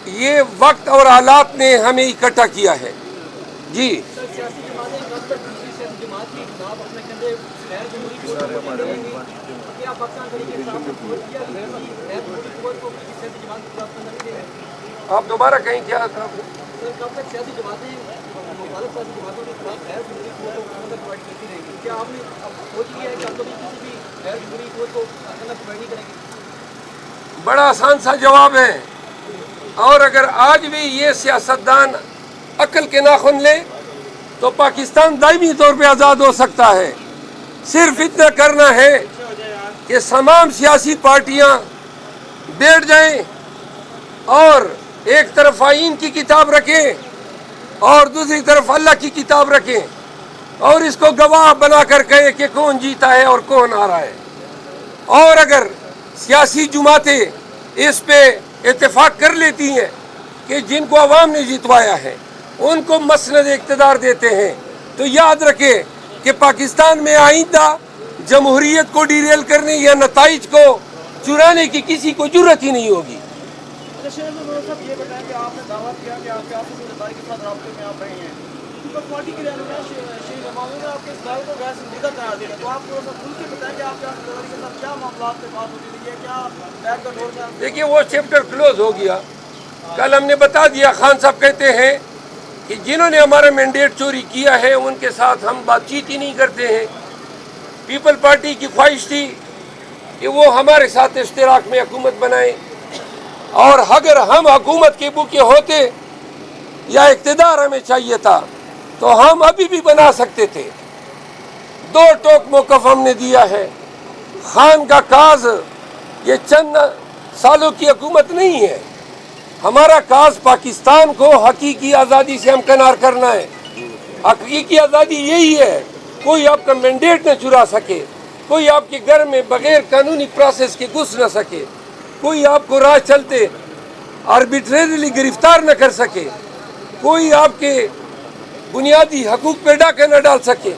یہ وقت اور حالات نے ہمیں اکٹھا کیا ہے. جی آپ دوبارہ کہیں کیا تھا؟ بڑا آسان سا جواب ہے، اور اگر آج بھی یہ سیاستدان عقل کے ناخن لے تو پاکستان دائمی طور پہ آزاد ہو سکتا ہے. صرف اتنا کرنا ہے کہ تمام سیاسی پارٹیاں بیٹھ جائیں اور ایک طرف آئین کی کتاب رکھیں اور دوسری طرف اللہ کی کتاب رکھیں اور اس کو گواہ بنا کر کہیں کہ کون جیتا ہے اور کون ہارا ہے. اور اگر سیاسی جماعتیں اس پہ اتفاق کر لیتی ہیں کہ جن کو عوام نے جتوایا ہے ان کو مسند اقتدار دیتے ہیں، تو یاد رکھیں کہ پاکستان میں آئندہ جمہوریت کو ڈیریل کرنے یا نتائج کو چرانے کی کسی کو جرت ہی نہیں ہوگی. یہ بتائیں کہ آپ نے دعویٰ کیا کہ آپ کے ساتھ رابطے میں آپ رہے ہیں، پیپلز پارٹی کے رہنما شہید امام نے آپ کے اس دعوے کو غیر سنجیدہ قرار دیا، تو آپ تھوڑا سا کھل کے بتائیں کہ آپ کے ساتھ کیا معاملات پہ بات ہوتی رہی ہے، کیا بیک کا ڈور تھا؟ دیکھیے وہ چیپٹر کلوز ہو گیا. کل ہم نے بتا دیا. خان صاحب کہتے ہیں کہ جنہوں نے ہمارا مینڈیٹ چوری کیا ہے ان کے ساتھ ہم بات چیت ہی نہیں کرتے ہیں. پیپل پارٹی کی خواہش تھی کہ وہ ہمارے ساتھ اشتراک میں حکومت بنائیں، اور اگر ہم حکومت کے بوکے ہوتے یا اقتدار ہمیں چاہیے تھا تو ہم ابھی بھی بنا سکتے تھے. 2 ٹوک موقف ہم نے دیا ہے. خان کا کاز یہ چند سالوں کی حکومت نہیں ہے. ہمارا کاز پاکستان کو حقیقی آزادی سے ہمکنار کرنا ہے. حقیقی آزادی یہی ہے، کوئی آپ کا مینڈیٹ نہ چرا سکے، کوئی آپ کے گھر میں بغیر قانونی پروسیس کے گھس نہ سکے، کوئی آپ کو راہ چلتے آربیٹریریلی گرفتار نہ کر سکے، کوئی آپ کے بنیادی حقوق پہ ڈاکہ نہ ڈال سکے.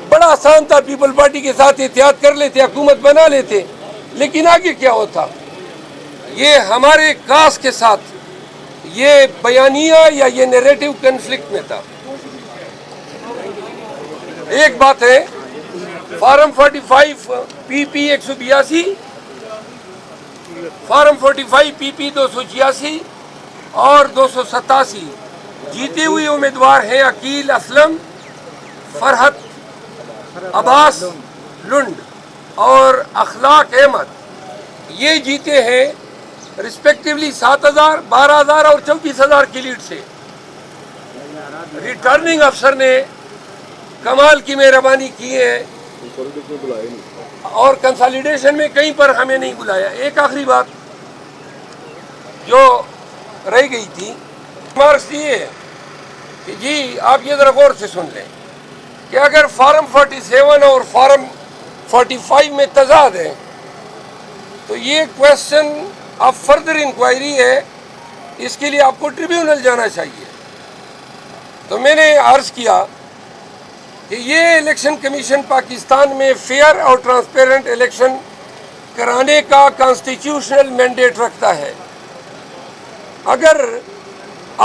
بڑا آسان تھا، پیپل پارٹی کے ساتھ اتحاد کر لیتے، حکومت بنا لیتے. لیکن آگے کیا ہوتا؟ یہ ہمارے کاز کے ساتھ یہ بیانیہ یا یہ نیریٹو کنفلکٹ میں تھا. ایک بات ہے، فارم 45 پی پی 182، فارم 45 پی پی 286 اور 287 جیتے ہوئے امیدوار ہیں عقیل اسلم، فرحت عباس لنڈ اور اخلاق احمد. یہ جیتے ہیں رسپیکٹیولی 7,000، 12,000 اور 24,000 کی لیڈ سے. ریٹرننگ افسر نے کمال کی مہربانی کی ہے اور کنسالیڈیشن میں کہیں پر ہمیں نہیں بلایا. ایک آخری بات جو رہ گئی تھی، مارکس یہ ہے کہ جی آپ یہ ذرا غور سے سن لیں کہ اگر فارم 47 اور فارم 45 میں تضاد ہے تو یہ کویسچن آف فردر انکوائری ہے، اس کے لیے آپ کو ٹریبیونل جانا چاہیے. تو میں نے عرض کیا کہ یہ الیکشن کمیشن پاکستان میں فیئر اور ٹرانسپیرنٹ الیکشن کرانے کا کانسٹیٹیوشنل مینڈیٹ رکھتا ہے. اگر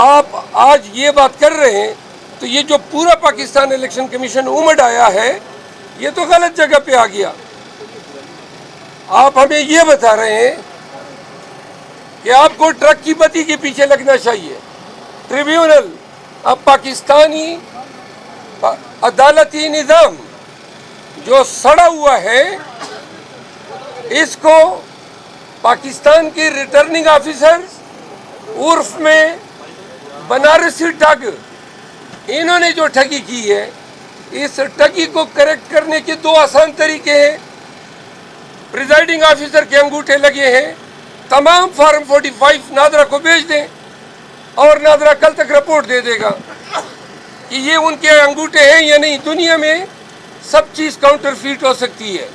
آپ آج یہ بات کر رہے ہیں تو یہ جو پورا پاکستان الیکشن کمیشن امڈ آیا ہے یہ تو غلط جگہ پہ آ گیا. آپ ہمیں یہ بتا رہے ہیں کہ آپ کو ٹرک کی بتی کے پیچھے لگنا چاہیے. ٹریبیونل اب پاکستانی عدالتی نظام جو سڑا ہوا ہے اس کو پاکستان کے ریٹرننگ آفیسرز عرف میں بنارسی ٹھگ، انہوں نے جو ٹھگی کی ہے، اس ٹھگی کو کریکٹ کرنے کے 2 آسان طریقے ہیں. پریزائڈنگ آفیسر کے انگوٹھے لگے ہیں. تمام فارم 45 نادرا کو بھیج دیں اور نادرا کل تک رپورٹ دے دے گا کہ یہ ان کے انگوٹھے ہیں یا نہیں. دنیا میں سب چیز کاؤنٹر فیٹ ہو سکتی ہے،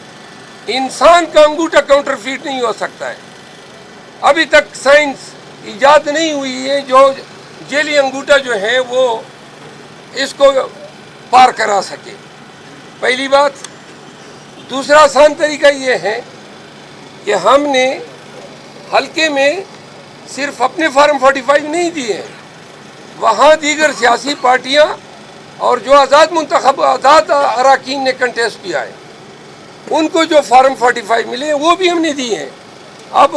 انسان کا انگوٹھا کاؤنٹر فیٹ نہیں ہو سکتا ہے. ابھی تک سائنس ایجاد نہیں ہوئی ہے جو جیلی انگوٹھا جو ہے وہ اس کو پار کرا سکے. پہلی بات. دوسرا آسان طریقہ یہ ہے کہ ہم نے حلقے میں صرف اپنے فارم 45 نہیں دیے ہیں، وہاں دیگر سیاسی پارٹیاں اور جو آزاد اراکین نے کنٹیسٹ کیا ہے ان کو جو فارم 45 ملے ہیں وہ بھی ہم نے دیے ہیں۔ اب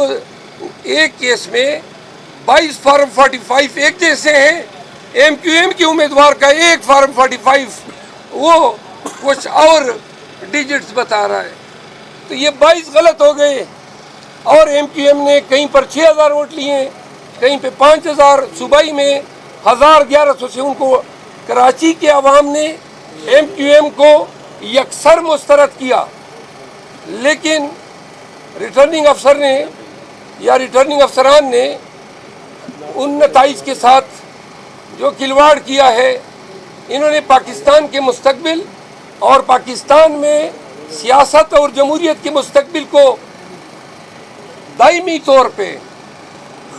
ایک کیس میں 22 فارم 45 ایک جیسے ہیں، ایم کیو ایم کے امیدوار کا ایک فارم 45 وہ کچھ اور ڈیجٹس بتا رہا ہے، تو یہ 22 غلط ہو گئے۔ اور ایم کیو ایم نے کہیں پر 6000 ووٹ لیے، کہیں پہ 5000، صوبائی میں 1100 سے ان کو کراچی کے عوام نے ایم کیو ایم کو یکسر مسترد کیا، لیکن ریٹرننگ افسر نے یا ریٹرننگ افسران نے ان نتائج کے ساتھ جو کھلواڑ کیا ہے، انہوں نے پاکستان کے مستقبل اور پاکستان میں سیاست اور جمہوریت کے مستقبل کو دائمی طور پہ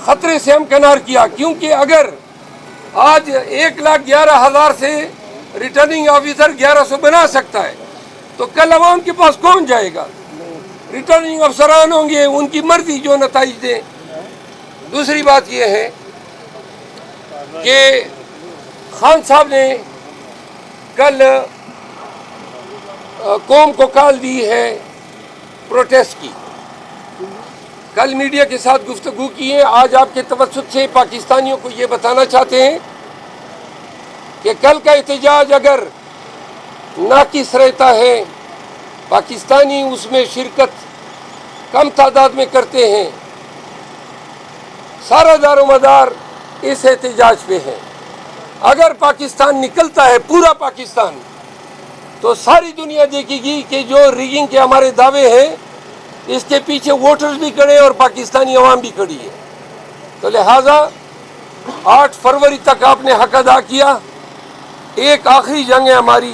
خطرے سے ہمکنار کیا، کیونکہ اگر آج 1,11,000 سے ریٹرننگ آفیسر 1100 بنا سکتا ہے تو کل عوام کے پاس کون جائے گا؟ ریٹرننگ افسران ہوں گے، ان کی مرضی جو نتائج دیں۔ دوسری بات یہ ہے کہ خان صاحب نے کل قوم کو کال دی ہے پروٹیسٹ کی، کل میڈیا کے ساتھ گفتگو کی ہے۔ آج آپ کے توسط سے پاکستانیوں کو یہ بتانا چاہتے ہیں کہ کل کا احتجاج اگر ناقص رہتا ہے، پاکستانی اس میں شرکت کم تعداد میں کرتے ہیں، سارا دار و مدار اس احتجاج پہ ہے۔ اگر پاکستان نکلتا ہے، پورا پاکستان، تو ساری دنیا دیکھے گی کہ جو ریگنگ کے ہمارے دعوے ہیں اس کے پیچھے ووٹرز بھی کھڑے اور پاکستانی عوام بھی کھڑی ہے۔ تو لہٰذا 8 فروری تک آپ نے حق ادا کیا، ایک آخری جنگ ہے ہماری،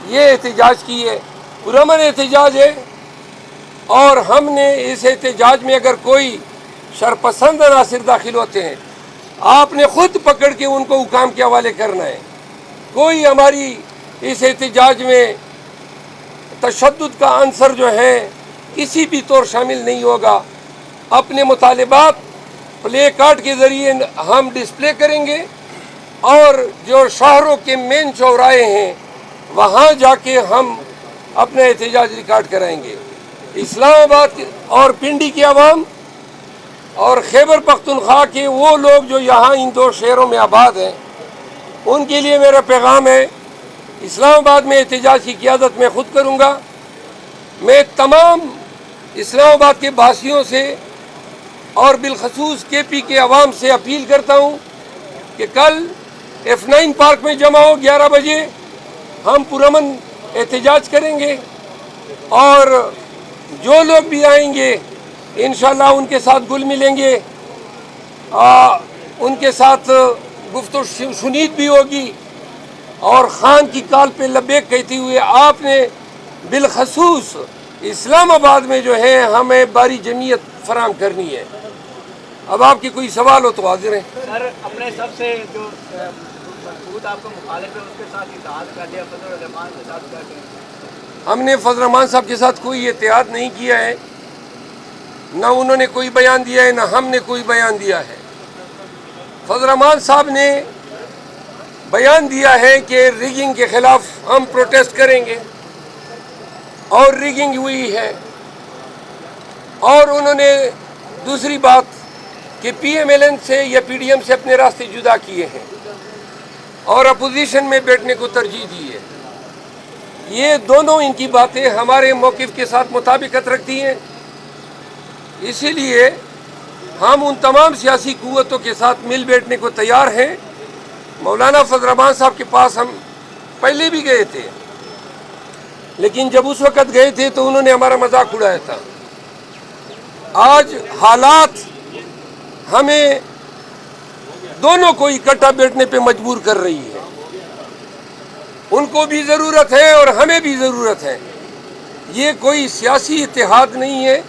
یہ احتجاج کی ہے، پرامن احتجاج ہے، اور ہم نے اس احتجاج میں اگر کوئی شرپسند عناصر داخل ہوتے ہیں، آپ نے خود پکڑ کے ان کو حکام کے حوالے کرنا ہے۔ کوئی ہماری اس احتجاج میں تشدد کا عنصر جو ہے کسی بھی طور شامل نہیں ہوگا۔ اپنے مطالبات پلے کارڈ کے ذریعے ہم ڈسپلے کریں گے، اور جو شہروں کے مین چوراہے ہیں وہاں جا کے ہم اپنا احتجاج ریکارڈ کرائیں گے۔ اسلام آباد اور پنڈی کے عوام اور خیبر پختونخوا کے وہ لوگ جو یہاں ان 2 شہروں میں آباد ہیں، ان کے لیے میرا پیغام ہے، اسلام آباد میں احتجاج کی قیادت میں خود کروں گا۔ میں تمام اسلام آباد کے باسیوں سے اور بالخصوص کے پی کے عوام سے اپیل کرتا ہوں کہ کل F9 پارک میں جمع ہو 11 بجے، ہم پرامن احتجاج کریں گے، اور جو لوگ بھی آئیں گے انشاءاللہ ان کے ساتھ گل ملیں گے، ان کے ساتھ گفت و شنید بھی ہوگی، اور خان کی کال پہ لبیک کہتے ہوئے آپ نے بالخصوص اسلام آباد میں جو ہے ہمیں باری جمعیت فراہم کرنی ہے۔ اب آپ کی کوئی سوال ہو تو حاضر ہیں۔ سر، اپنے سب سے جو مضبوط آپ کا مخالف ہے اس کے ساتھ اتحاد کر لیا، فضل الرحمان کے ساتھ کیا کہیں؟ ہم نے فضل الرحمان صاحب کے ساتھ کوئی اتحاد نہیں کیا ہے، نہ انہوں نے کوئی بیان دیا ہے، نہ ہم نے کوئی بیان دیا ہے۔ فضل الرحمان صاحب نے بیان دیا ہے کہ ریگنگ کے خلاف ہم پروٹیسٹ کریں گے، اور ریگنگ ہوئی ہے، اور انہوں نے دوسری بات کہ پی ایم ایل این سے یا پی ڈی ایم سے اپنے راستے جدا کیے ہیں اور اپوزیشن میں بیٹھنے کو ترجیح دی ہے۔ یہ دونوں ان کی باتیں ہمارے موقف کے ساتھ مطابقت رکھتی ہیں، اسی لیے ہم ان تمام سیاسی قوتوں کے ساتھ مل بیٹھنے کو تیار ہیں۔ مولانا فضل الرحمان صاحب کے پاس ہم پہلے بھی گئے تھے، لیکن جب اس وقت گئے تھے تو انہوں نے ہمارا مذاق اڑایا تھا۔ آج حالات ہمیں دونوں کو اکٹھا بیٹھنے پہ مجبور کر رہی ہے، ان کو بھی ضرورت ہے اور ہمیں بھی ضرورت ہے۔ یہ کوئی سیاسی اتحاد نہیں ہے،